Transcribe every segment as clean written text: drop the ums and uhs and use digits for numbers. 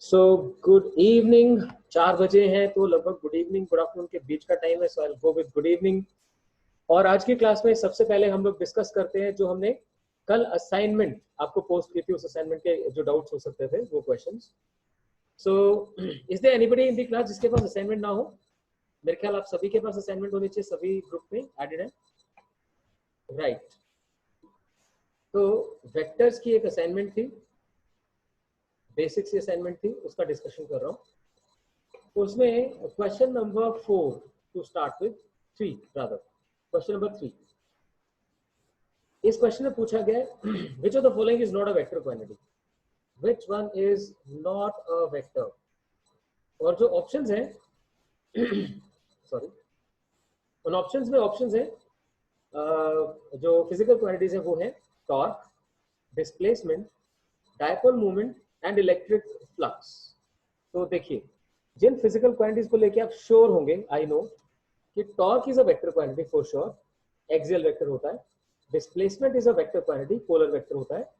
So good evening. 4 बजे हैं तो लगभग गुड इवनिंग गुड आफ्टरनून के बीच का टाइम है, so I will go with good evening. और आज की क्लास में सबसे पहले हम लोग डिस्कस करते हैं जो हमने कल असाइनमेंट आपको पोस्ट की थी, उस असाइनमेंट के जो डाउट्स हो सकते थे वो questions. So is there anybody in the class जिसके पास असाइनमेंट ना हो? मेरे ख्याल आप सभी के पास असाइनमेंट होनी चाहिए, सभी ग्रुप में एडेड है, राइट? तो वेक्टर्स की एक असाइनमेंट थी, बेसिक्स की असाइनमेंट थी, उसका डिस्कशन कर रहा हूँ। तो उसमें question number 4 to start with 3 rather, question number 3। इस क्वेश्चन में पूछा गया which of the following is not a vector quantity, which one is not a vector. और जो ऑप्शंस हैं सॉरी, उन ऑप्शंस में ऑप्शंस हैं जो फिजिकल क्वांटिटीज है वो है torque, displacement, dipole movement and electric flux. तो देखिए, जिन फिजिकल क्वांटिटीज को लेके आप श्योर होंगे, आई नो कि torque is a vector quantity for sure, axial vector होता है। Displacement is a vector quantity, polar vector होता है।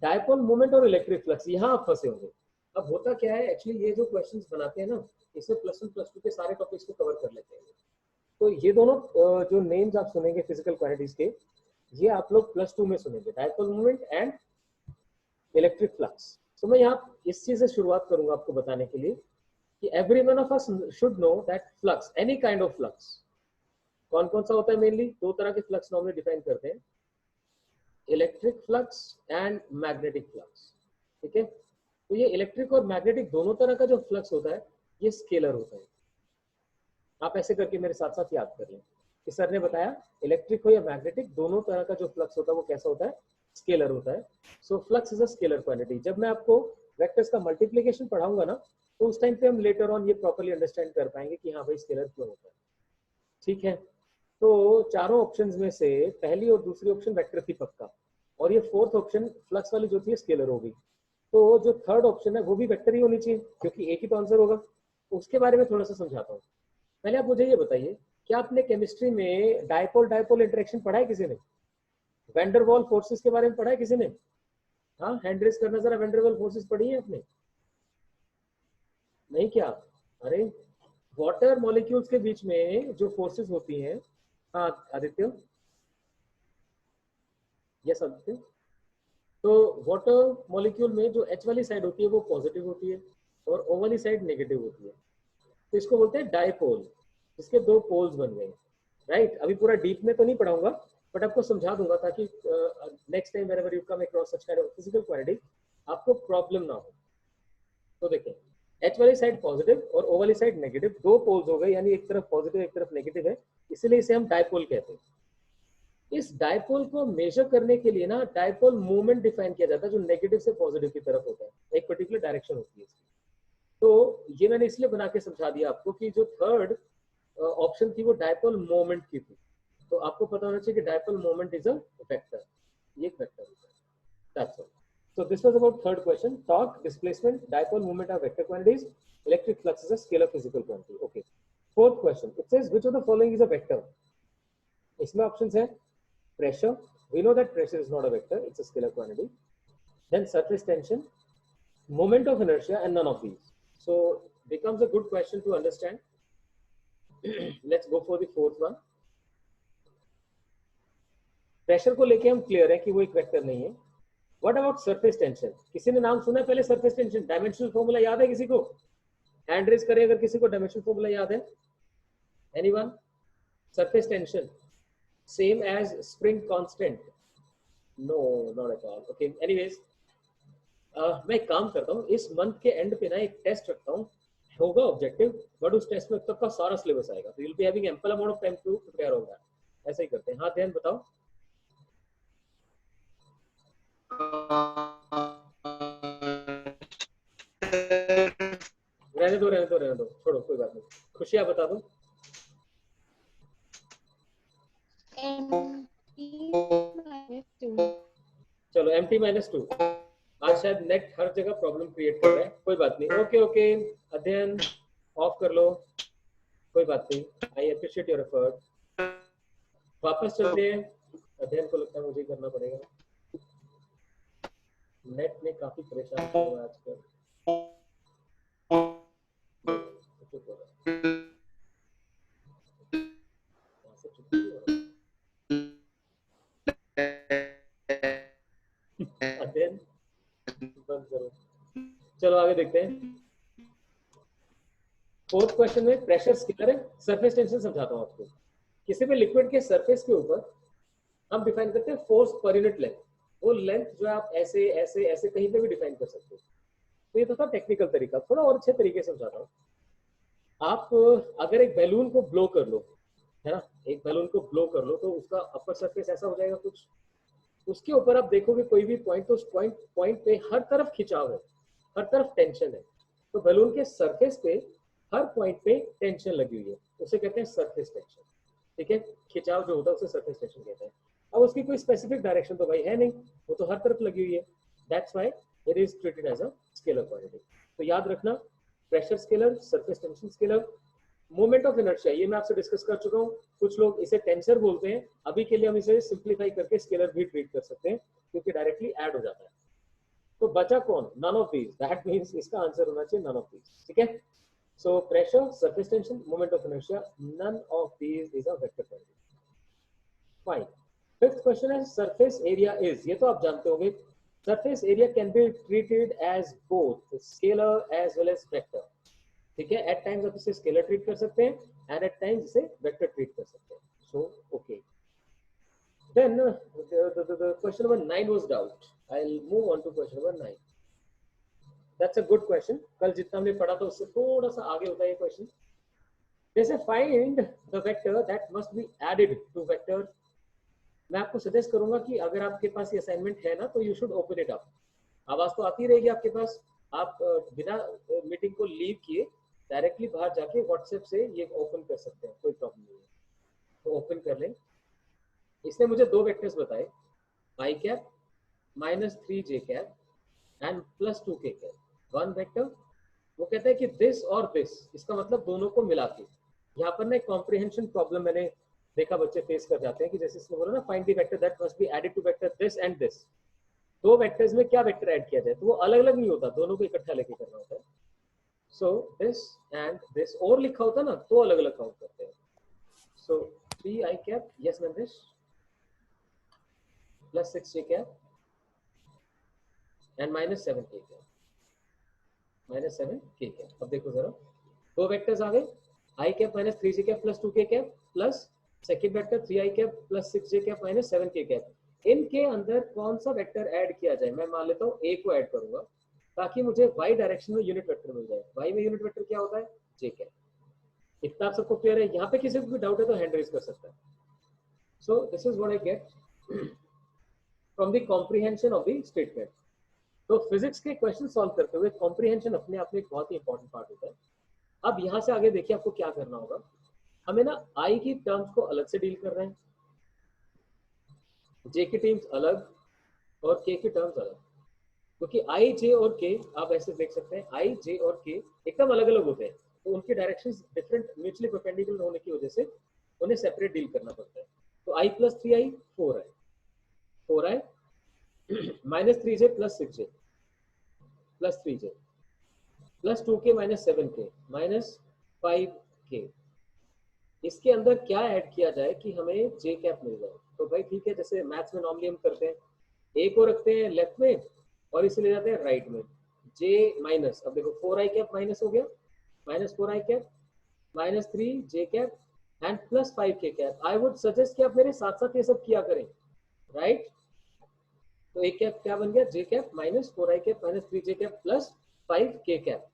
डायपोल मूवमेंट और इलेक्ट्रिक फ्लक्स, यहाँ आप फंसे होंगे। अब होता क्या है, एक्चुअली ये जो क्वेश्चंस बनाते हैं ना, इसमें +1 +2 के सारे टॉपिक्स को कवर कर लेते हैं। तो ये दोनों जो नेम्स आप सुनेंगे फिजिकल क्वांटिटीज के, ये आप लोग +2 में सुनेंगे, dipole movement and electric flux. तो मैं यहाँ इस चीज से शुरुआत करूंगा आपको बताने के लिए कि every one of us should know that flux, any kind of flux, कौन कौन सा होता है? मेनली 2 तरह के फ्लक्स नॉर्मली डिफाइन करते हैं, electric flux and magnetic flux. ठीक है, तो ये इलेक्ट्रिक और मैग्नेटिक दोनों तरह का जो फ्लक्स होता है ये स्केलर होता है। आप ऐसे करके मेरे साथ साथ याद कर लें कि सर ने बताया इलेक्ट्रिक हो या मैग्नेटिक, दोनों तरह का जो फ्लक्स होता है वो कैसा होता है? स्केलर होता है। So flux is a scalar quantity. जब मैं आपको वेक्टर्स का मल्टीप्लिकेशन पढ़ाऊंगा ना, तो उस टाइम पे हम लेटर ऑन ये प्रॉपर्ली अंडरस्टैंड कर पाएंगे कि हाँ भाई स्केलर क्यों होता है। ठीक है, तो चारों ऑप्शंस में से पहली और दूसरी ऑप्शन वेक्टर थी पक्का, और ये फोर्थ ऑप्शन फ्लक्स वाली जो थी स्केलर होगी। तो जो थर्ड ऑप्शन है वो भी वेक्टर ही होनी चाहिए, क्योंकि एक ही तो आंसर होगा। उसके बारे में थोड़ा सा समझाता हूँ। पहले आप मुझे ये बताइए, क्या आपने केमिस्ट्री में डायपोल डायपोल इंटरेक्शन पढ़ा है किसी ने? वैंडरवाल फोर्सेस के बारे में पढ़ा है किसी ने? हाँ, हैंड रेस करना जरा। वैंडरवाल फोर्सेस पढ़ी है आपने? नहीं क्या? अरे, वाटर मॉलिक्यूल्स के बीच में जो फोर्सेस होती हैं। हाँ आदित्य, यस आदित्य। तो वाटर मॉलिक्यूल में जो H वाली साइड होती है वो पॉजिटिव होती है और O वाली साइड नेगेटिव होती है। तो इसको बोलते हैं डायपोल, इसके 2 पोल्स बन गए। राइट, अभी पूरा डीप में तो नहीं पढ़ाऊंगा, बट आपको समझा दूंगा ताकि next time wherever you come across such kind of physical quantity आपको प्रॉब्लम ना हो। तो देखें, H वाली साइड पॉजिटिव और O वाली साइड नेगेटिव, 2 पोल्स हो गए, यानी एक तरफ पॉजिटिव एक तरफ नेगेटिव है, इसीलिए इसे हम डायपोल कहते हैं। इस डायपोल को मेजर करने के लिए ना डायपोल मूवमेंट डिफाइन किया जाता है, जो नेगेटिव से पॉजिटिव की तरफ होता है, एक पर्टिकुलर डायरेक्शन होती है इसकी। तो ये मैंने इसलिए बना के समझा दिया आपको कि जो थर्ड ऑप्शन थी वो डायपोल मोमेंट की थी। तो आपको पता होना चाहिए कि dipole moment is a vector, ये एक वेक्टर होता है। That's all. So this was about third question. Torque, displacement, dipole moment are vector quantities. Electric flux is a scalar physical quantity. Okay. Fourth question. It says which of the following is a vector? इसमें options है pressure. We know that pressure is not a vector; it's a scalar quantity. Then surface tension, moment of inertia, and none of these. So becomes a good question to understand. Let's go for the fourth one. Pressure को लेके हम clear है कि वो एक vector नहीं है। What about surface tension? किसी ने नाम सुना है पहले सरफेस टेंशन? डायमेंशनल फॉर्मूला याद है किसी को? हैंड रेज करें अगर किसी को डायमेंशनल फॉर्मूला याद है। Anyone? Surface tension same as spring constant? No, not at all. Okay, anyways, मैं एक काम करता हूँ, इस मंथ के एंड पे ना एक टेस्ट रखता हूँ, होगा ऑब्जेक्टिव, बट उस टेस्ट में तब का सारा सिलेबस आएगा, तो you will be having ample amount of time to prepare on that. ऐसा ही करते हैं। हाँ ध्यान बताओ। रहने दो रहने दो रहने दो, छोड़ो, कोई बात नहीं। खुशियाँ बता दो। चलो MT-2। आज शायद नेट हर जगह प्रॉब्लम क्रिएट कर रहा है, कोई बात नहीं। ओके ओके, अध्ययन ऑफ कर लो, कोई बात नहीं। I appreciate your effort. वापस चलते हैं। अध्ययन को लगता है मुझे करना पड़ेगा, नेट में काफी परेशान हो रहा है आजकल। चलो आगे देखते हैं। फोर्थ क्वेश्चन में प्रेशर स्केलर है, सरफेस टेंशन समझाता हूँ आपको। किसी भी लिक्विड के सरफेस के ऊपर हम डिफाइन करते हैं फोर्स पर यूनिट लेंथ। वो लेंथ जो है आप ऐसे ऐसे ऐसे कहीं पे भी डिफाइन कर सकते हो। तो ये तो था टेक्निकल तरीका, थोड़ा और अच्छे तरीके से समझाता हूँ। आप अगर एक बैलून को ब्लो कर लो, है ना, एक बैलून को ब्लो कर लो तो उसका अपर सरफेस ऐसा हो जाएगा कुछ। उसके ऊपर आप देखोगे कोई भी पॉइंट, तो उस पॉइंट पे हर तरफ खिंचाव है, हर तरफ टेंशन है। तो बैलून के सरफेस पे हर पॉइंट पे टेंशन लगी हुई है, उसे कहते हैं सरफेस टेंशन। ठीक है, खिंचाव जो होता है उसे सरफेस टेंशन कहते हैं। अब उसकी कोई स्पेसिफिक डायरेक्शन तो भाई है नहीं, वो तो हर तरफ लगी हुई है। That's why it is treated as a scalar quantity. तो याद रखना, pressure scalar, surface tension scalar. Moment of inertia ये मैं आपसे डिस्कस कर चुका हूँ। कुछ लोग इसे टेंसर बोलते हैं, अभी के लिए हम इसे सिंप्लीफाई करके स्केलर भी ट्रीट कर सकते हैं क्योंकि डायरेक्टली ऐड हो जाता है। तो बचा कौन? None of these. That means इसका आंसर होना चाहिए नन ऑफ दीज। ठीक है, so pressure, surface tension, moment of inertia, none of these is a vector quantity. Fine. Fifth question है सरफेस एरिया इज, ये तो आप जानते होंगे। Surface area can be treated as both scalar as well as vector. ठीक है, eight times आप इसे स्केलर ट्रीट कर सकते हैं एंड एट टाइम्स इसे वेक्टर ट्रीट कर सकते हैं। So okay, then the question number 9 was doubt. I'll move on to question number 9. That's a good question. कल जितना हमने पढ़ा था उससे थोड़ा सा आगे होता है ये क्वेश्चन। जैसे find the vector that must be added to vector. मैं आपको सजेस्ट करूंगा कि अगर आपके पास ये असाइनमेंट है ना तो you should open it up. आवाज तो आती रहेगी आपके पास, आप बिना मीटिंग को लीव किए डायरेक्टली बाहर जाके व्हाट्सएप से ये ओपन कर सकते हैं, कोई प्रॉब्लम नहीं है। तो ओपन कर लें। इसने मुझे दो वेक्टर्स बताए, I cap minus 3 J cap and plus 2 K cap. One vector, वो कहता है कि दिस और दिस, इसका मतलब दोनों को मिला के। यहाँ पर ना एक कॉम्प्रिहेंशन प्रॉब्लम मैंने देखा बच्चे फेस कर जाते हैं कि जैसे इसने बोला ना find the vector that must be added to vector this and this. दो वेक्टर्स में क्या वेक्टर ऐड किया जाए, तो वो अलग अलग नहीं होता, दोनों को इकट्ठा लेके करना होता है। सो दिस एंड दिस और लिखा होता है ना तो अलग अलग काउंट करते हैं। So 3 I cap yes Nandish plus 6 J cap and minus 7 K cap, minus 7 K cap. अब देखो जरा, दो वेक्टर्स आ गए, आई cap minus 3 J cap plus 2 K cap plus second vector 3 I cap plus 6 J cap minus 7 K cap. इनके अंदर कौन सा vector add किया जाए? मैं मान लेता हूँ ए को ऐड करूंगा ताकि मुझे वाई डायरेक्शन में यूनिट वेक्टर मिल जाए। वाई में यूनिट वेक्टर क्या होता है? जे कैप। इतना आप सबको क्लियर है? यहाँ पे किसी को भी डाउट है तो हैंड रेज कर सकता है। So this is what I get from the comprehension of the statement. तो फिजिक्स के क्वेश्चन सॉल्व करते हुए कॉम्प्रिहेंशन अपने आप में एक बहुत ही इंपॉर्टेंट पार्ट होता है। अब यहाँ से आगे देखिए आपको क्या करना होगा। हमें ना आई की टर्म्स को अलग से डील कर रहे हैं, जे की टर्म्स अलग और के की टर्म्स अलग। क्योंकि आई जे और के आप ऐसे देख सकते हैं, आई जे और के एकदम अलग अलग होते हैं, तो उनके डायरेक्शंस डिफरेंट म्यूचुअली परपेंडिकुलर होने की वजह से उन्हें सेपरेट डील करना पड़ता है। तो आई प्लस 3 आई 4 आई, 4 आई माइनस 3 जे प्लस 6 जे प्लस 3 जे प्लस 2 के माइनस 7 के माइनस 5 के। इसके अंदर क्या ऐड किया जाए कि हमें जे कैप मिल जाए? तो भाई ठीक है, जैसे मैथ्स में नॉर्मली हम करते हैं, ए को रखते हैं लेफ्ट में और इसे ले जाते हैं राइट में। जे माइनस, अब देखो 4 आई कैप माइनस हो गया, minus 4 I cap minus 3 J cap and plus 5 के कैप। आई वुड सजेस्ट कि आप मेरे साथ साथ ये सब किया करें, राइट। तो एक कैप क्या बन गया? जे कैप माइनस 4 आई cap minus 3 J cap plus 5 के कैप।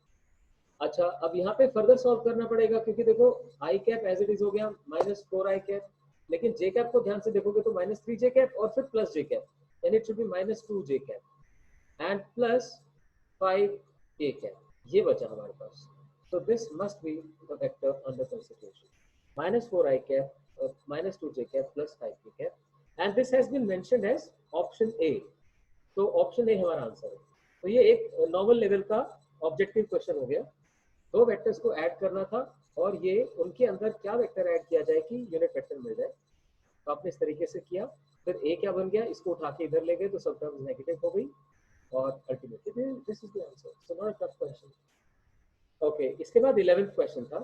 अच्छा, अब यहाँ पे फर्दर सॉल्व करना पड़ेगा क्योंकि देखो आई कैप एज इट इज हो गया माइनस 4 आई कैप, लेकिन जे कैप को ध्यान से देखोगे तो माइनस 3 जे कैप और फिर प्लस जे कैप, यानी it should be minus 2 J cap and plus 5 के कैप। ये बचा हमारे पास। So this must be the vector under consideration. Minus 4 I cap minus 2 j cap plus 5 k cap, and this has been mentioned as option A. तो option A हमारा answer है। तो ये एक नॉर्मल लेवल का ऑब्जेक्टिव क्वेश्चन हो गया। दो वेक्टर्स को ऐड करना था और ये उनके अंदर क्या वेक्टर ऐड किया जाए कि यूनिट वेक्टर मिल जाए। तो आपने इस तरीके से किया, फिर ए क्या बन गया, इसको उठा के इधर ले गए तो सब टर्म्स नेगेटिव हो गई और ultimately this is the answer. So not a tough question. Okay, इसके बाद 11th क्वेश्चन था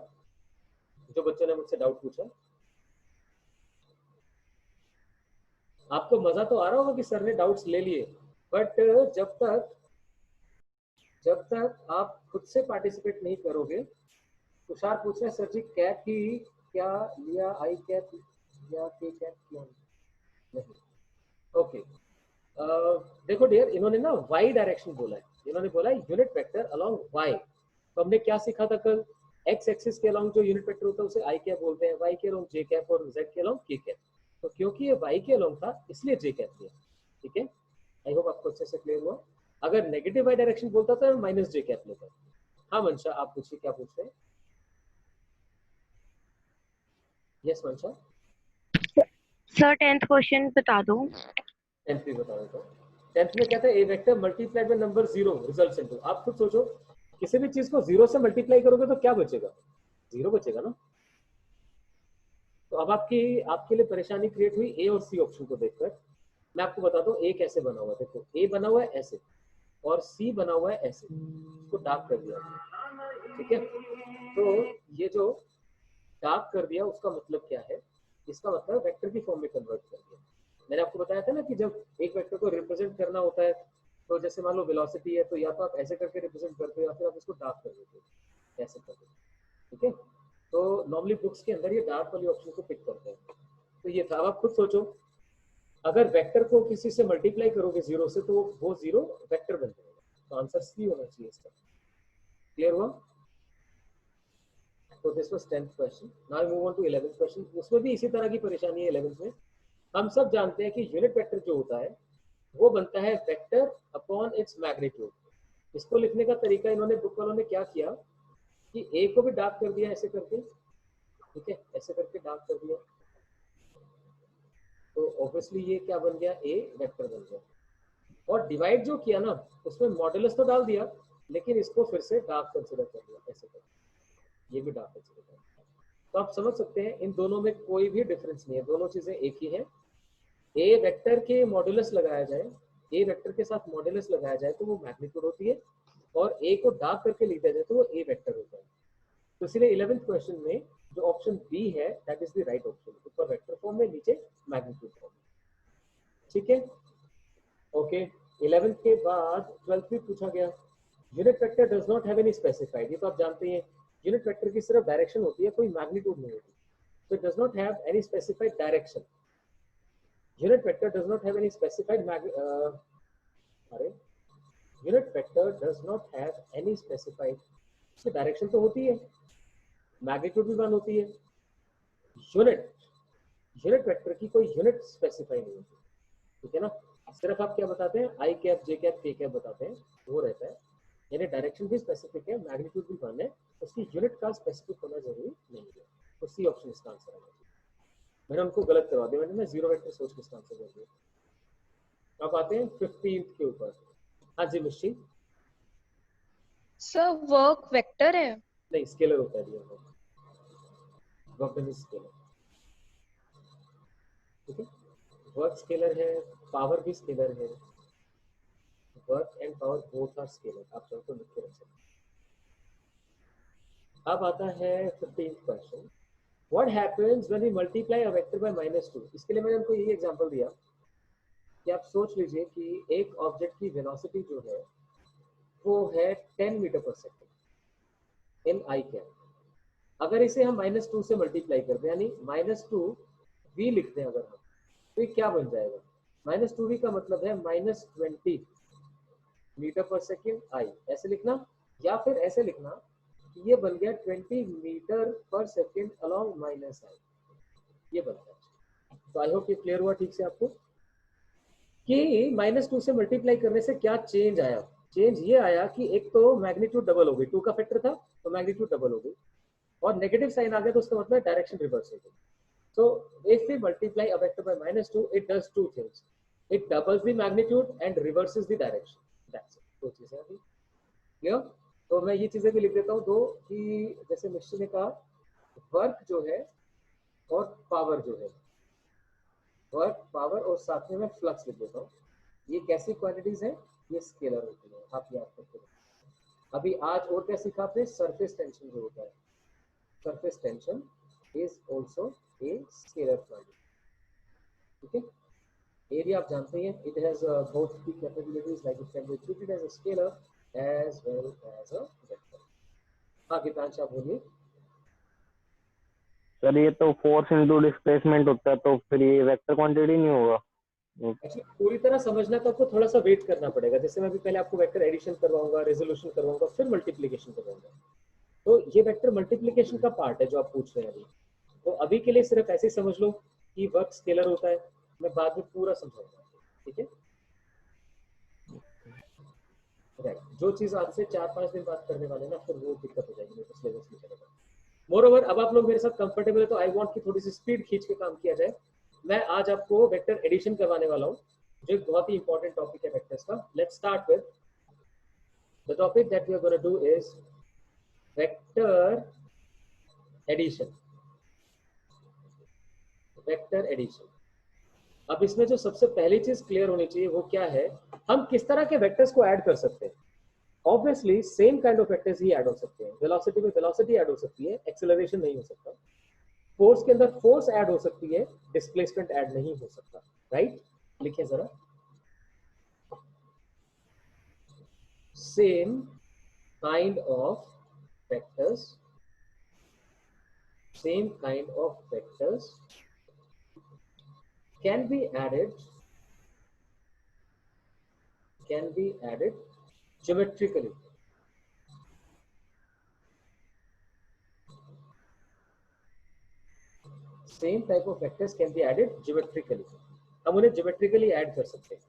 जो बच्चों ने मुझसे डाउट पूछा। आपको मजा तो आ रहा होगा कि सर ने डाउट्स ले लिए, बट जब तक जब तक आप खुद से पार्टिसिपेट नहीं करोगे। तुषार पूछ रहे हैं सर जी कैप की क्या लिया, आई कैप या के कैप किया नहीं। ओके देखो डियर, इन्होंने ना वाई डायरेक्शन बोला है, इन्होंने बोला है यूनिट वेक्टर अलोंग वाई। तो हमने क्या सीखा था कल, एक्स एक्सिस के अलोंग जो यूनिट वेक्टर होता है उसे आई कैप बोलते हैं, वाई के अलोंग जे कैप और जेड के अलोंग के कैप। तो क्योंकि ये वाई के अलोंग था इसलिए जे कैप लिया। ठीक है, आई होप आपको अच्छे से क्लियर हुआ। अगर नेगेटिव वाई डायरेक्शन बोलता था माइनस जे कैप लेता। हाँ मंशा आप पूछिए, क्या पूछ रहे हैं? यस मंशा। सर 10th क्वेश्चन बता दो। 10th भी बता देता हूँ। 10th में क्या था, a vector multiplied by number zero results into. आप खुद सोचो, किसी भी चीज को जीरो से मल्टीप्लाई करोगे तो क्या बचेगा, जीरो बचेगा ना। तो अब आपकी आपके लिए परेशानी क्रिएट हुई ए और सी ऑप्शन को देखकर। मैं आपको बताता हूँ ए कैसे बना हुआ है। देखो ए बना हुआ है ऐसे और सी बना हुआ है ऐसे, इसको डार्क कर दिया हमने। ठीक है, तो ये जो डार्क कर दिया उसका मतलब क्या है, इसका मतलब वेक्टर की फॉर्म में कन्वर्ट कर दिया। मैंने आपको बताया था ना कि जब एक वेक्टर को रिप्रेजेंट करना होता है तो जैसे मान लो वेलोसिटी है तो या तो आप ऐसे करके रिप्रेजेंट करते हो या फिर आप इसको डार्क कर देते हो, ऐसे कर देते हो। ठीक है, तो नॉर्मली बुक्स के अंदर ये डार्क वाली ऑप्शन को पिक करते हैं। तो ये था। अब आप खुद सोचो, अगर वेक्टर को किसी से मल्टीप्लाई करोगे जीरो से तो वो जीरो वेक्टर बन जाएगा। तो आंसर सी होना चाहिए इसका। क्लियर हुआ? तो this was 10th question. Now move on to 11th question. उसमें भी इसी तरह की परेशानी है 11th में। हम सब जानते हैं कि यूनिट वेक्टर जो होता है वो बनता है वेक्टर अपॉन इट्स मैग्नीट्यूड। इसको लिखने का तरीका इन्होंने बुक वालों ने क्या किया कि ए को भी डार्क कर दिया ऐसे करके। ठीक है, ऐसे करके डार्क कर दिया तो ऑब्वियसली ये क्या बन गया, ए वेक्टर बन गया। और डिवाइड जो किया ना उसमें मॉडुलस तो डाल दिया लेकिन इसको फिर से डार्क कंसिडर कर दिया ऐसे करके, ये भी डार्क कंसिडर कर दिया। तो आप समझ सकते हैं इन दोनों में कोई भी डिफरेंस नहीं है, दोनों चीजें एक ही है। ए वेक्टर के मॉडुलस लगाया जाए, ए वेक्टर के साथ मॉडुलस लगाया जाए तो वो मैग्नीट्यूड होती है, और ए को डार्क करके लिखा जाए तो वो ए वेक्टर होता है। तो इसलिए 11th क्वेश्चन में जो ऑप्शन बी है that is the right option, ऊपर वेक्टर फॉर्म में नीचे मैग्नीट्यूड फॉर्म में। ठीक है, ओके। 11th के बाद 12th भी पूछा गया। Unit vector does not have any specified, ये तो आप जानते हैं यूनिट वेक्टर की सिर्फ डायरेक्शन होती है, कोई मैग्नीट्यूड नहीं होती। so it does not have any specified direction. Unit vector does not have any specified unit vector does not have any specified, उसकी डायरेक्शन तो होती है, मैग्नीट्यूड भी वन होती है। यूनिट यूनिट वेक्टर की कोई यूनिट स्पेसिफाई नहीं होती। ठीक है ना, सिर्फ आप क्या बताते हैं, आई कैप जे कैप के कैप बताते हैं, वो रहता है। यानी डायरेक्शन भी स्पेसिफिक है, मैग्नीट्यूड भी वन है, उसकी यूनिट का स्पेसिफिक होना जरूरी नहीं है। तो सी ऑप्शन इसका आंसर है। मैंने उनको गलत करवा दिया, मैंने ना जीरो वेक्टर सोच के इसका आंसर कर दिया। अब आते हैं 15th के ऊपर। हाँ जी मिश्री। सर वर्क वेक्टर है। नहीं स्केलर होता है दिया, वर्क इज स्केलर। ठीक है, वर्क स्केलर है, पावर भी स्केलर है। Work and power both are scalar, आप चाहो तो लिख के रख सकते हैं। अब आता है 15th question. What happens when we multiply a vector by -2। इसके लिए मैंने उनको यही एग्जांपल दिया कि आप सोच लीजिए कि एक ऑब्जेक्ट की वेलोसिटी जो है वो है 10 मीटर पर सेकेंड इन आई कैप। अगर इसे हम -2 से मल्टीप्लाई करते हैं यानी -2 v लिखते हैं अगर हम, तो ये क्या बन जाएगा, -2v का मतलब है -20 मीटर पर सेकेंड आई, ऐसे लिखना। या फिर ऐसे लिखना कि ये बन गया 20 मीटर पर सेकेंड अलोंग माइनस आई, ये बनता है। तो आई होप ये क्लियर हुआ ठीक से आपको कि -2 से मल्टीप्लाई करने से क्या चेंज आया। चेंज ये आया कि एक तो मैग्नीट्यूड डबल हो गई, 2 का फैक्टर था तो मैग्नीट्यूड डबल हो गई, और नेगेटिव साइन आ गया तो उसका मतलब डायरेक्शन रिवर्स हो गई। So if we multiply a vector by -2, it does two things. It doubles the magnitude and reverses the direction. That's it. दो चीजें अभी क्लियर। तो मैं ये चीजें भी लिख देता हूँ दो, कि जैसे मिश्र ने कहा वर्क जो है और पावर जो है, वर्क पावर और साथ में मैं फ्लक्स लिख देता हूँ। ये कैसी क्वांटिटीज हैं, ये स्केलर होती है, आप याद करते हैं। अभी आज और क्या सीखा आपने, सरफेस टेंशन जो होता है, surface tension is also a scalar quantity. ठीक है, एरिया आप जानते हैं, it has both the capabilities, like it can be treated as a scalar as well हाँ गीतांश आप बोलिए। सर ये तो फोर्स इंटू डिस्प्लेसमेंट होता है, तो फिर ये वेक्टर क्वांटिटी नहीं होगा? एक्चुअली पूरी तरह समझना तो आपको थोड़ा सा वेट करना पड़ेगा। जैसे मैं अभी पहले आपको वेक्टर एडिशन करवाऊंगा, रेजोल्यूशन करवाऊंगा, फिर मल्टीप्लीकेशन करवाऊंगा। तो ये वेक्टर मल्टीप्लीकेशन का पार्ट है जो आप पूछ रहे हैं अभी। तो अभी के लिए सिर्फ ऐसे ही समझ लो कि वर्क स्केलर होता है, मैं बाद में पूरा समझाऊंगा, ठीक है? राइट, जो चीज आज से 4-5 दिन बाद करने वाले ना, फिर वो दिक्कत हो जाएगी, मेरे सिलेबस में चलेगा। मोर ओवर अब आप लोग मेरे साथ कंफर्टेबल है तो आई वांट की थोड़ी सी स्पीड खींच के काम किया जाए। मैं आज आपको वेक्टर एडिशन करवाने वाला हूँ, जो एक बहुत ही इंपॉर्टेंट टॉपिक है वेक्टर्स का। Let's start with the topic that we are gonna do is vector addition. Vector addition. अब इसमें जो सबसे पहली चीज क्लियर होनी चाहिए वो क्या है, हम किस तरह के वेक्टर्स को ऐड कर सकते हैं। Obviously same kind of vectors he add हो सकते हैं। वेलोसिटी में वेलोसिटी ऐड हो सकती है, एक्सेलरेशन नहीं हो सकता। फोर्स के अंदर फोर्स ऐड हो सकती है, डिस्प्लेसमेंट ऐड नहीं हो सकता। राइट, लिखिए जरा। Same kind of vectors, same kind of vectors can be added geometrically. Same type of vectors can be added geometrically. हम उन्हें geometrically ऐड कर सकते हैं।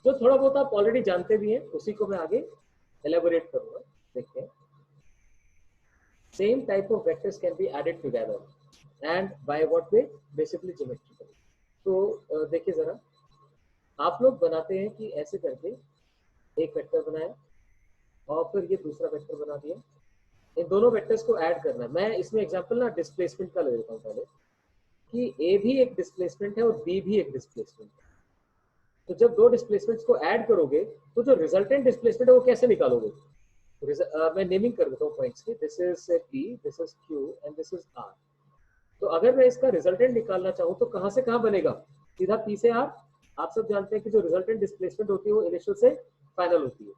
जो थोड़ा बहुत आप ऑलरेडी जानते भी हैं उसी को मैं आगे एलेबोरेट करूंगा। देखते हैं। Same type of vectors can be added together and by what way? Basically geometrically. तो देखिए जरा, आप लोग बनाते हैं कि ऐसे करके एक वेक्टर बनाया और फिर ये दूसरा वेक्टर बना दिया। इन दोनों वेक्टर्स को ऐड करना है। मैं इसमें एग्जांपल ना डिस्प्लेसमेंट का ले लेता हूँ पहले, कि ए भी एक डिस्प्लेसमेंट है और बी भी एक डिस्प्लेसमेंट है। तो जब दो डिस्प्लेसमेंट्स को ऐड करोगे तो जो रिजल्टेंट डिस्प्लेसमेंट है वो कैसे निकालोगे? मैं नेमिंग कर देता हूँ पॉइंट्स की। This is P, this is Q and this is R. तो अगर मैं इसका रिजल्टेंट निकालना चाहूँ तो कहाँ से कहाँ बनेगा? सीधा पी से आर। आप सब जानते हैं कि जो रिजल्टेंट डिस्प्लेसमेंट होती है वो इनिशियल से फाइनल होती है।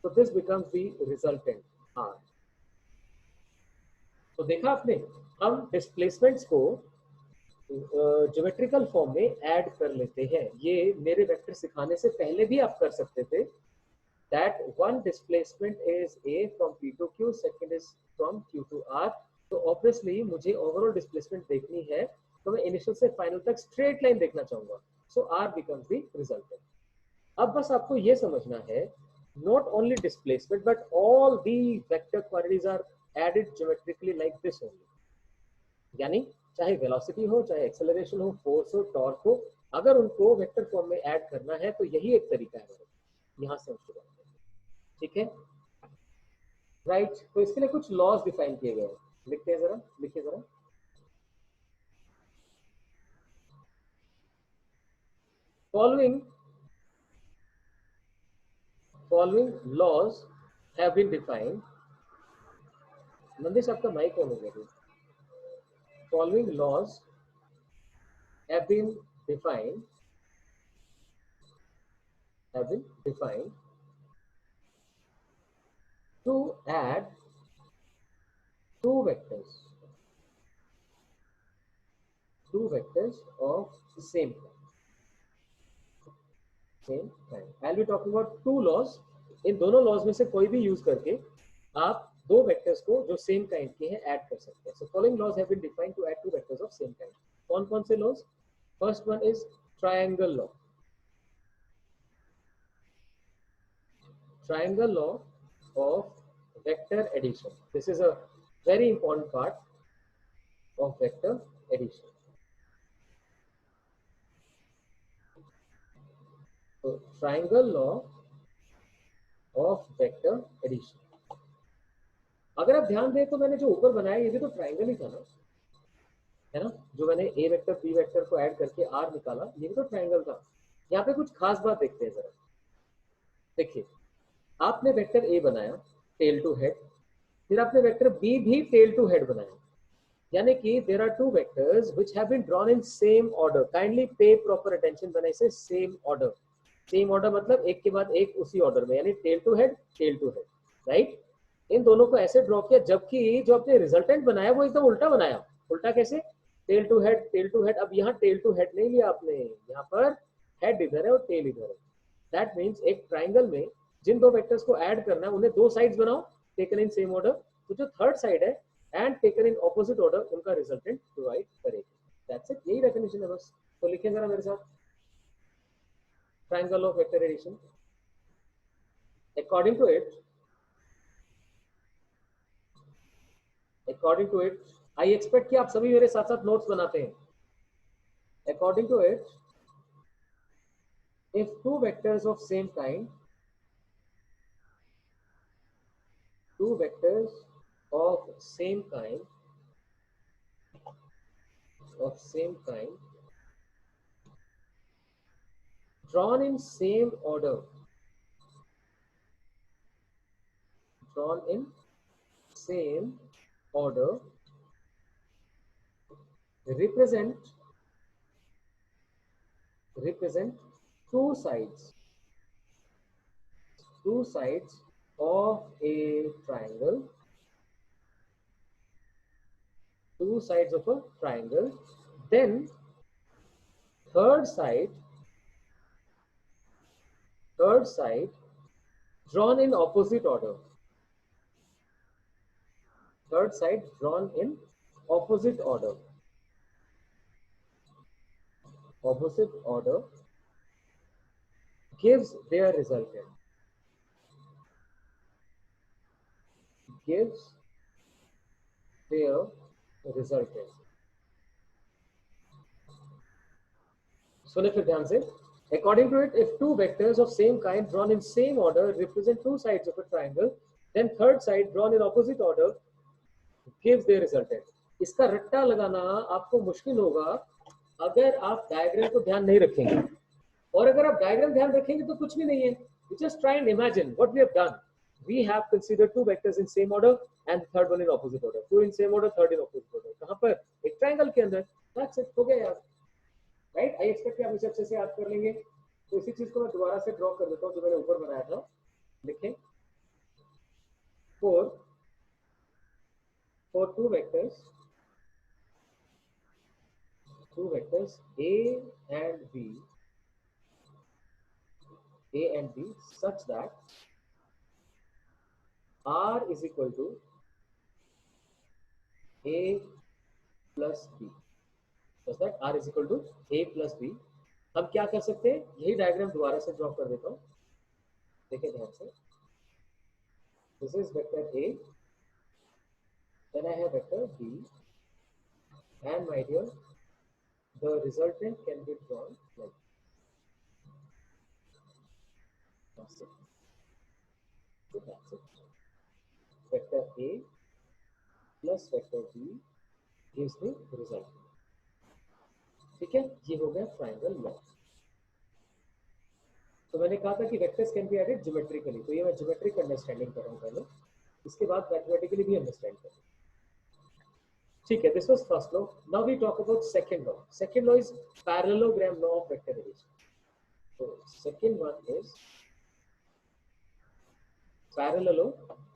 तो this becomes the resultant R. तो देखा आपने, हम डिस्प्लेसमेंट्स को ज्योमेट्रिकल फॉर्म में ऐड कर लेते हैं। ये मेरे वेक्टर सिखाने से पहले भी आप कर सकते थे। that one displacement is A from P to Q, second is from Q to R. तो obviously मुझे overall displacement देखनी है, तो मैं initial से final तक straight line देखना चाहूंगा। So R becomes the resultant. अब बस आपको ये समझना है, not only displacement but all the vector quantities are added geometrically like this only. यानी चाहे velocity हो, चाहे acceleration हो, force हो, torque हो, अगर उनको वेक्टर फॉर्म में ऐड करना है तो यही एक तरीका है। यहाँ से हम शुरू करते हैं, ठीक है? राइट, तो इसके लिए कुछ लॉज डिफाइन किए गए हैं। लिखते हैं जरा, लिखिए जरा। Following laws have been defined. Nandish आपका माइक ऑन हो गया। Following laws have been defined to add two vectors of the same kind. I'll be talking about two laws. इन दोनों लॉज में से कोई भी यूज करके आप दो वेक्टर्स को जो सेम काइंड के हैं ऐड कर सकते हैं। So following laws have been defined to add two vectors of same kind. कौन कौन से laws? First one is triangle law. Triangle law of vector addition. This is a very important part of vector addition. So triangle law of vector addition. अगर आप ध्यान दें तो मैंने जो ऊपर बनाया ये भी तो ट्राइंगल ही था ना, है ना? जो मैंने ए वेक्टर बी वेक्टर को ऐड करके आर निकाला, ये भी तो ट्राइंगल था। यहाँ पे कुछ खास बात देखते हैं जरा। देखिए, आपने वेक्टर ए बनाया टेल टू हेड, फिर आपने वेक्टर बी भी टेल टू हेड बनाया, यानी कि there are two vectors which have been drawn in same order. Kindly pay proper attention बनाए से सेम ऑर्डर। सेम ऑर्डर मतलब एक के बाद एक उसी ऑर्डर में, यानी टेल टू हेड राइट। इन इन दोनों को ऐसे ड्रॉ किया, जबकि जो अपने रिजल्टेंट बनाया वो एकदम उल्टा बनाया। उल्टा कैसे? Tail to head, tail to head. अब यहाँ टेल टू हेड नहीं लिया आपने, यहाँ पर हेड इधर है और टेल इधर है। दैट मीन्स एक ट्राइंगल में जिन दो वेक्टर्स को ऐड करना है उन्हें दो साइड्स बनाओ, टेकन इन सेम ऑर्डर। तो जो थर्ड साइड है and taken in opposite order, उनका रिजल्टेंट डिवाइड करेगा। दैट्स इट, यही डेफिनेशन है बस। तो लिखें जरा मेरे साथ, triangle of vector addition. According to it I expect कि आप सभी मेरे साथ साथ नोट्स बनाते हैं। According to it, if two vectors of same kind drawn in same order represent two sides of a triangle, then third side drawn in opposite order, gives their resultant. सुने फिर ध्यान से। According to it, if two vectors of same kind drawn in same order represent two sides of a triangle, then third side drawn in opposite order gives their resultant. इसका रट्टा लगाना आपको मुश्किल होगा अगर आप डायग्राम को ध्यान नहीं रखेंगे, और अगर आप डायग्राम ध्यान रखेंगे तो कुछ भी नहीं है। You just try and imagine what we have done. We have considered two vectors in same order and third one in opposite order. Two in same order, third in opposite order. कहाँ पर? एक triangle के अंदर। That's it, हो गया यार। Right, आई expect कि आप इसे अच्छे से याद कर लेंगे। तो इसी चीज को मैं दोबारा से ड्रॉ कर देता हूँ जो मैंने ऊपर बनाया था। लिखें, for two vectors A and B such that R is equal to A plus B, such that R is equal to A plus B। हम क्या कर सकते हैं, यही डायग्राम दोबारा से ड्रॉ कर देता हूँ, देखिए ध्यान से। This is vector A, then I have vector B, and my dear, the resultant can be drawn like that's it. So that's it. Vector A plus vector B gives the result। ठीक है, ये हो गया triangle law. तो मैंने कहा था कि vectors can be added geometrically, तो ये मैं ज्योमेट्रिक अंडरस्टैंडिंग कर रहा हूँ पहले, इसके बाद मैथमेटिकली भी अंडरस्टैंड करें। ठीक है, this was first law. Now we talk about second law. Second law is parallelogram law of vector addition. तो second one is parallelogram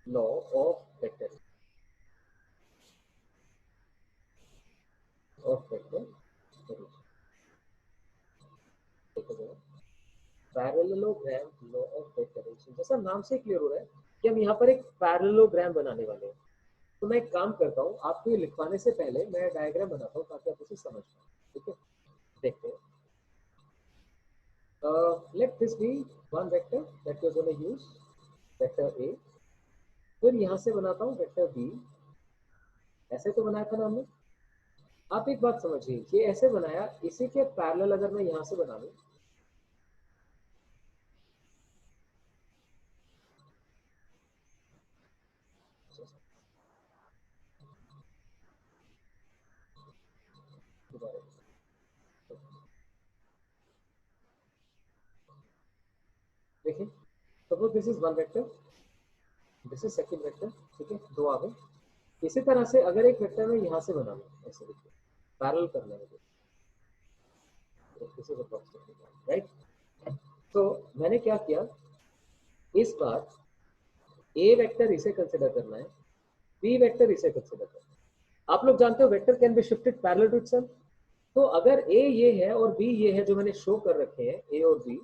law of vector parallelogram law of vector addition, जैसा नाम से clear हो रहा है कि हम यहाँ पर एक पैरेललोग्राम बनाने वाले हैं। तो मैं एक काम करता हूँ, आपको ये लिखवाने से पहले मैं डायग्राम बनाता हूँ ताकि आप उसे समझ पाए। ठीक है, देखते हैं। Let this be one vector that you are gonna use, vector A. फिर यहाँ से बनाता हूँ वेक्टर बी, ऐसे तो बनाया था ना हमने। आप एक बात समझिए, ये ऐसे बनाया, इसी के पैरेलल अगर मैं यहाँ से बना लूँ, देखिए, suppose this is one vector, this is second vector. ठीक है, दो आ गए। इसी तरह से अगर एक वेक्टर में यहाँ से बना लूँ, ऐसे देखिए पैरेलल करने में, दिस इज अप्रॉक्सिमेटली राइट। तो मैंने क्या किया, इस बार ए वेक्टर इसे कंसिडर करना है, बी वेक्टर इसे कंसिडर करना है। आप लोग जानते हो vector can be shifted parallel to itself. तो अगर ए ये है और बी ये है जो मैंने शो कर रखे हैं, ए और बी,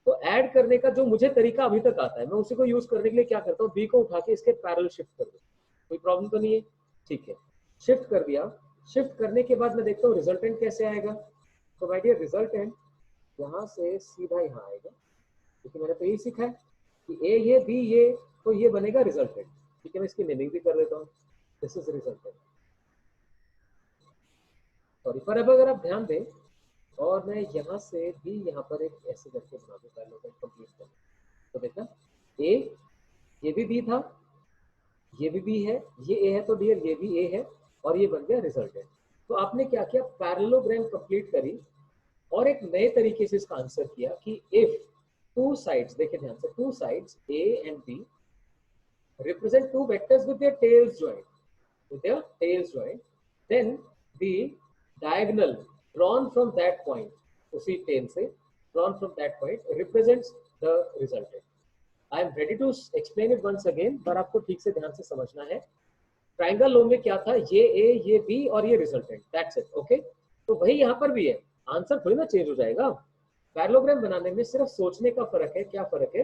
तो ऐड करने का जो मुझे तरीका अभी तक आता है, मैं उसी को यूज करने के लिए क्या करता हूँ, बी को उठा के इसके पैरेलल शिफ्ट कर दूँ। कोई प्रॉब्लम तो नहीं है? ठीक है, शिफ्ट कर दिया। शिफ्ट करने के बाद मैं देखता हूँ रिजल्टेंट कैसे आएगा। तो माय डियर रिजल्टेंट यहाँ से सीधा यहाँ आएगा, क्योंकि मैंने तो यही सीखा है कि ए ये बी ये, तो ये बनेगा रिजल्टेंट। ठीक है, मैं इसकी नेमिंग भी कर देता हूँ, दिस इज रिजल्टेंट। सॉरी, पर अब अगर आप ध्यान दें और मैं यहाँ से भी यहाँ पर एक ऐसे करके बना दूँ पैरेललोग्राम कंप्लीट कर, तो देखना ए ये भी बी था, ये भी बी है, ये ए है, तो डियर ये भी ए है, और ये बन गया रिजल्टेंट। तो आपने क्या किया, पैरेललोग्राम कंप्लीट करी और एक नए तरीके से इसका आंसर किया कि इफ टू साइड्स, देखिए ध्यान से, two sides A and B represent two vectors with their tails joined, then the diagonal drawn from that point, उसी tail से drawn from that point represents the resultant. I am ready to explain it once again, पर आपको ठीक से ध्यान से समझना है। ट्राइंगल लो में क्या था, ये ए ये बी और ये रिजल्टेंट, दैट्स इट। ओके, तो वही यहाँ पर भी है, आंसर थोड़ी ना चेंज हो जाएगा। पैरेललोग्राम बनाने में सिर्फ सोचने का फर्क है। क्या फर्क है?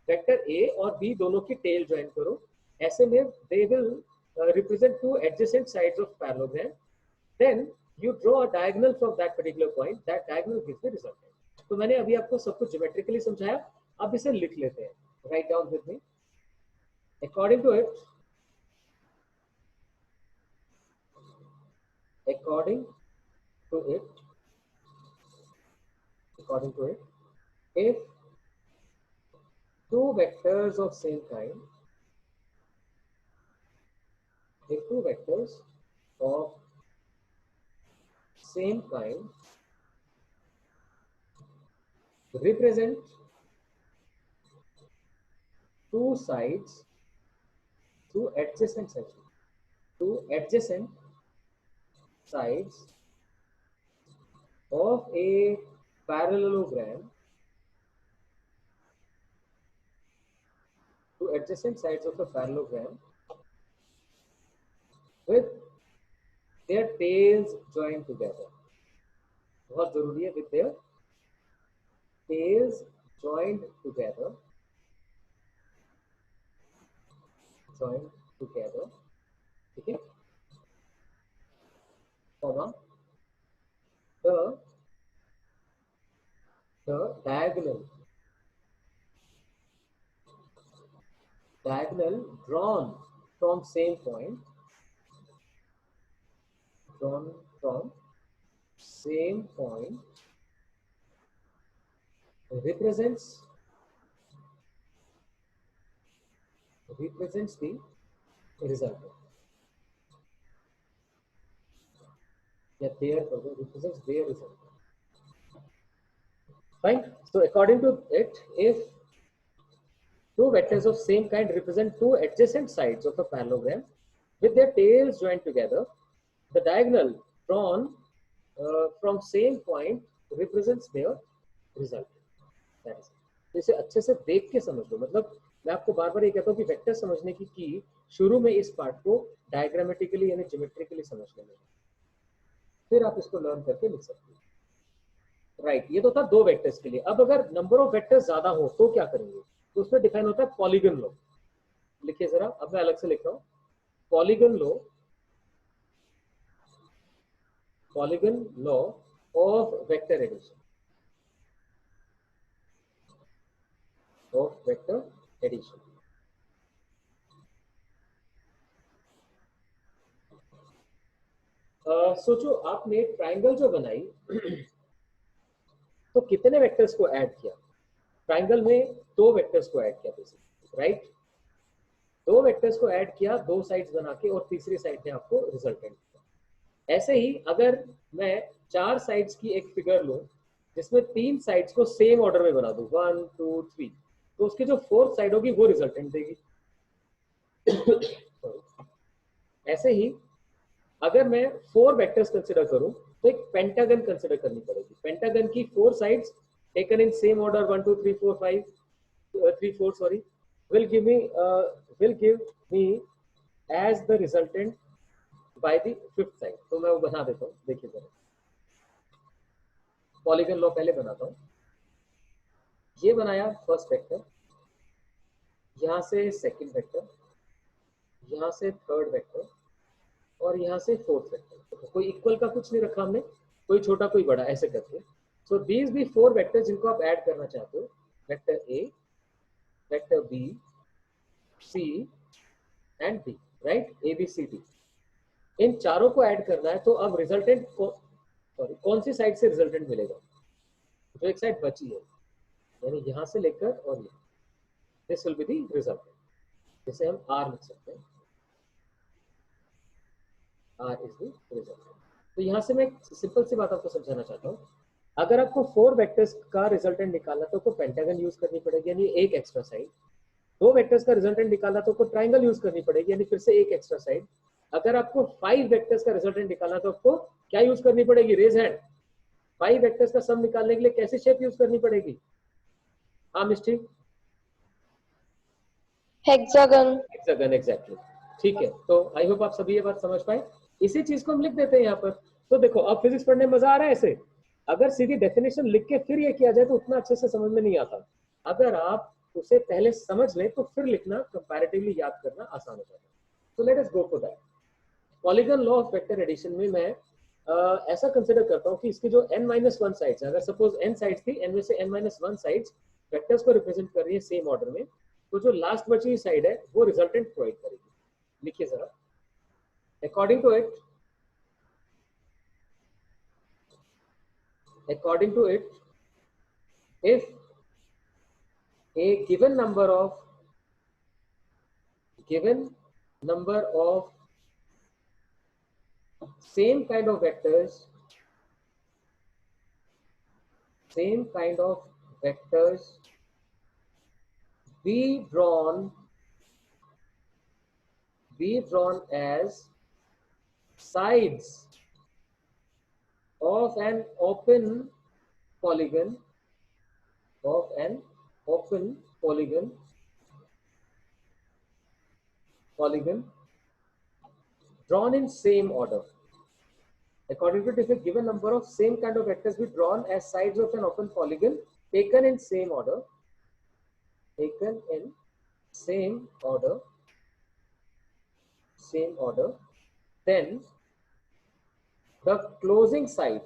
वेक्टर ए और बी दोनों की टेल ज्वाइन करो, ऐसे में they will represent two adjacent sides of parallelogram, then you draw a diagonal from that particular point, that diagonal gives the resultant. तो मैंने अभी आपको सब कुछ ज्योमेट्रिकली समझाया, अब इसे लिख लेते हैं। Write down with me. according to it if two vectors of same kind, represent two sides, two adjacent sides of a parallelogram, with their tails joined together. बहुत जरूरी है, with their tails joined together, ठीक है, comma the diagonal drawn from same point, represents the resultant. या their represents their resultant. Fine. So according to it, if two vectors of same kind represent two adjacent sides of a parallelogram with their tails joined together, the diagonal drawn from same point represents their result. That is. तो इसे अच्छे से देख के समझ लो। मतलब मैं आपको बार बार ये कहता हूँ कि वेक्टर समझने की शुरू में इस पार्ट को डायग्रामेटिकली यानी ज्योमेट्रिकली समझ लेंगे, फिर आप इसको लर्न करके लिख सकते हो। राइट, ये तो था दो वेक्टर्स के लिए। अब अगर नंबर ऑफ वेक्टर्स ज्यादा हो तो क्या करेंगे? तो उसमें डिफाइन होता है पॉलीगन लॉ। लिखिए जरा, अब मैं अलग से लिख रहा हूँ, polygon law of vector addition, सोचो आपने ट्राइंगल जो बनाई तो कितने वेक्टर्स को ऐड किया? ट्राइंगल में दो वेक्टर्स को ऐड किया बेसिकली, राइट? दो वेक्टर्स को ऐड किया, दो साइड्स बना के, और तीसरी साइड ने आपको रिजल्टेंट दिया। ऐसे ही अगर मैं चार साइड्स की एक फिगर लूं जिसमें तीन साइड्स को सेम ऑर्डर में बना दूं, 1 2 3, तो उसकी जो फोर्थ साइड होगी वो रिजल्टेंट देगी। ऐसे ही अगर मैं 4 वेक्टर्स कंसिडर करूं तो एक पेंटागन कंसिडर करनी पड़ेगी। पेंटागन की 4 sides taken in same order 1 2 3 4 5, 3 4 sorry, will give me as the resultant by the fifth side. तो मैं वो बना देता हूँ, देखिए जरा पॉलीगन लॉ पहले बनाता हूँ। ये बनाया फर्स्ट वेक्टर, यहाँ से सेकंड वेक्टर, यहाँ से थर्ड वेक्टर और यहाँ से फोर्थ वेक्टर। तो कोई इक्वल का कुछ नहीं रखा हमने, कोई छोटा कोई बड़ा, ऐसे करके। सो दीज भी 4 वेक्टर जिनको आप ऐड करना चाहते हो, vector A, vector B, C and D, right, A B C D, इन चारों को ऐड करना है। तो अब रिजल्टेंट कौन सी साइड से रिजल्टेंट मिलेगा? जो एक साइड बची है, यानी यहाँ से लेकर और यहाँ, this will be the resultant, जिसे हम आर लिख सकते हैं। R is the resultant. तो यहाँ से मैं सिंपल सी बात आपको समझाना चाहता हूँ। अगर आपको 4 वेक्टर्स का रिजल्टेंट निकालना तो आपको पेंटागन यूज करनी पड़ेगी, यानी एक एक्स्ट्रा साइड। 2 वेक्टर्स का रिजल्टेंट निकालना तो आपको ट्राइंगल यूज करनी पड़ेगी, यानी फिर से एक एक्स्ट्रा साइड। अगर आपको 5 वेक्टर्स का रिजल्टेंट निकालना तो आपको क्या यूज करनी पड़ेगी? Raise hand. 5 वेक्टर्स का सम निकालने के लिए कैसी शेप यूज करनी पड़ेगी? हाँ मिस्टी, हेक्सागन। हेक्सागन, एग्जैक्टली, ठीक है। तो आई होप आप सभी ये बात समझ पाए। इसी चीज को हम लिख देते हैं यहाँ पर। तो देखो अब फिजिक्स पढ़ने में मजा आ रहा है ऐसे। अगर सीधी डेफिनेशन लिख के फिर ये किया जाए तो उतना अच्छे से समझ में नहीं आता। अगर आप उसे पहले समझ लें तो फिर लिखना कंपैरेटिवली याद करना आसान हो जाता है। तो let us go for that. Polygon law of vector addition में मैं ऐसा कंसिडर करता हूँ कि इसकी जो n-1 साइड्स है, अगर सपोज n साइड्स थी, n में से n-1 साइड्स वेक्टर्स को रिप्रेजेंट कर रही है सेम ऑर्डर में, तो जो लास्ट बची हुई साइड है वो रिजल्टेंट प्रोवाइड करेगी। लिखिए जरा, according to it, if a given number of same kind of vectors be drawn as sides of an open polygon drawn in same order. According to it, if a given number of same kind of vectors be drawn as sides of an open polygon taken in same order, then the closing side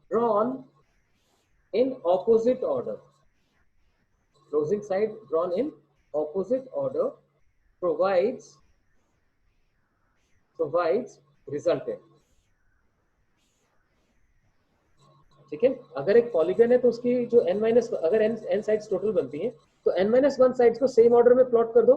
drawn in opposite order, provides resultant. ठीक है। अगर एक polygon है तो उसकी जो अगर n sides total बनती हैं तो n-1 साइड्स को सेम ऑर्डर में प्लॉट कर दो,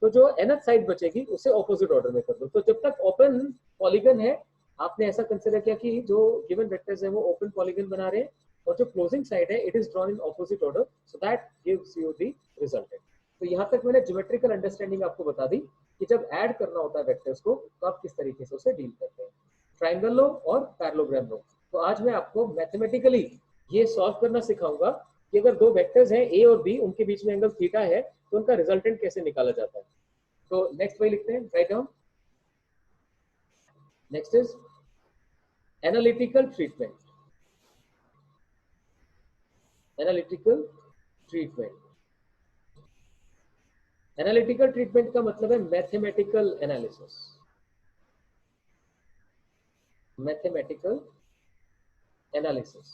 तो जो nth साइड बचेगी उसे ऑपोजिट ऑर्डर में कर दो। तो जब तक ओपन पॉलीगन है, आपने ऐसा कंसीडर किया कि जो गिवन वेक्टर्स है वो ओपन पॉलीगन बना रहे हैं, और जो क्लोजिंग साइड है it is drawn in opposite order, so that gives you the resultant. तो यहाँ तक मैंने ज्योमेट्रिकल अंडरस्टैंडिंग आपको बता दी कि जब ऐड करना होता है वेक्टर्स को तो आप किस तरीके से उसे डील करते हैं, ट्रायंगल लो और पैरेललोग्राम लो। तो आज मैं आपको मैथमेटिकली ये सॉल्व करना सिखाऊंगा कि अगर 2 वेक्टर्स हैं ए और बी, उनके बीच में एंगल थीटा है तो उनका रिजल्टेंट कैसे निकाला जाता है। तो नेक्स्ट वही लिखते हैं, write down. Next is analytical treatment. Analytical treatment का मतलब है मैथमेटिकल एनालिसिस। Mathematical analysis